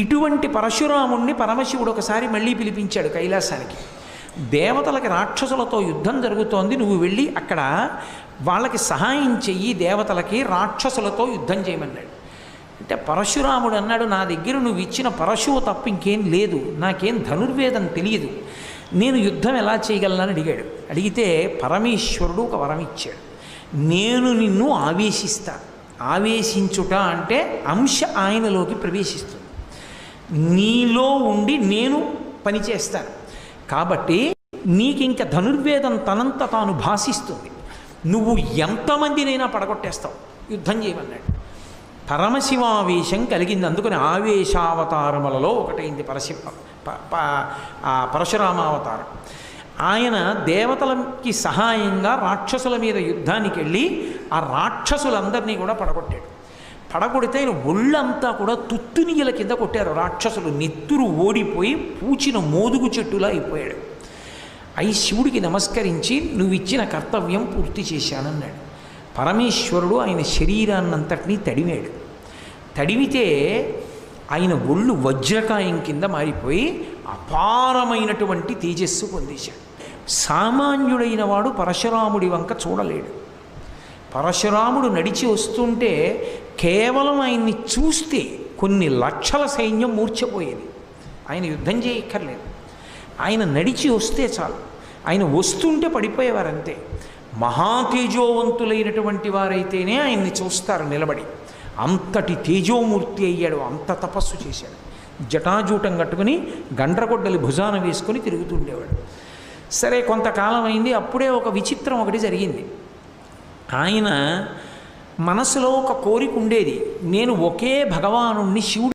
ఇటువంటి పరశురాముణ్ణి పరమశివుడు ఒకసారి మళ్ళీ పిలిపించాడు కైలాసానికి. దేవతలకి రాక్షసులతో యుద్ధం జరుగుతోంది, నువ్వు వెళ్ళి అక్కడ వాళ్ళకి సహాయం చెయ్యి, దేవతలకి రాక్షసులతో యుద్ధం చేయమన్నాడు. అంటే పరశురాముడు అన్నాడు, నా దగ్గర నువ్వు ఇచ్చిన పరశువు తప్ప ఇంకేం లేదు, నాకేం ధనుర్వేదం తెలియదు, నేను యుద్ధం ఎలా చేయగలనని అడిగాడు. అడిగితే పరమేశ్వరుడు ఒక వరం ఇచ్చాడు, నేను నిన్ను ఆవేశిస్తా. ఆవేశించుట అంటే అంశ ఆయనలోకి ప్రవేశిస్తుంది, నీలో ఉండి నేను పనిచేస్తాను కాబట్టి నీకింక ధనుర్వేదం తనంత తాను భాషిస్తుంది, నువ్వు ఎంతమందినైనా పడగొట్టేస్తావు, యుద్ధం చేయమన్నాడు. పరమశివావేశం కలిగింది. అందుకని ఆవేశావతారములలో ఒకటైంది పరశురామావతారం. ఆయన దేవతలకి సహాయంగా రాక్షసుల మీద యుద్ధానికి వెళ్ళి ఆ రాక్షసులందరినీ కూడా పడగొట్టాడు. పడగొడితే ఆయన ఒళ్ళంతా కూడా తుత్తునియల కింద కొట్టారు రాక్షసులు, నెత్తురు ఓడిపోయి పూచిన మోదుగు చెట్టులా అయిపోయాడు. అయి శివుడికి నమస్కరించి నువ్వు ఇచ్చిన కర్తవ్యం పూర్తి చేశానన్నాడు. పరమేశ్వరుడు ఆయన శరీరాన్నంతటినీ తడిమాడు. తడిమితే ఆయన ఒళ్ళు వజ్రకాయం కింద మారిపోయి అపారమైనటువంటి తేజస్సు పొందేశాడు. సామాన్యుడైన వాడు పరశురాముడి వంక చూడలేడు. పరశురాముడు నడిచి వస్తుంటే కేవలం ఆయన్ని చూస్తే కొన్ని లక్షల సైన్యం మూర్ఛపోయేది. ఆయన యుద్ధం చేయక్కర్లేదు, ఆయన నడిచి వస్తే చాలు, ఆయన వస్తుంటే పడిపోయేవారంతే. మహాతేజోవంతులైనటువంటి వారైతేనే ఆయన్ని చూస్తారు నిలబడి. అంతటి తేజోమూర్తి అయ్యాడు, అంత తపస్సు చేశాడు. జటాజూటం కట్టుకుని గండ్రగొడ్డలి భుజాన వేసుకొని తిరుగుతుండేవాడు. సరే కొంతకాలం అయింది, అప్పుడే ఒక విచిత్రం ఒకటి జరిగింది. ఆయన మనసులో ఒక కోరిక ఉండేది, నేను ఒకే భగవానుణ్ణి శివుడు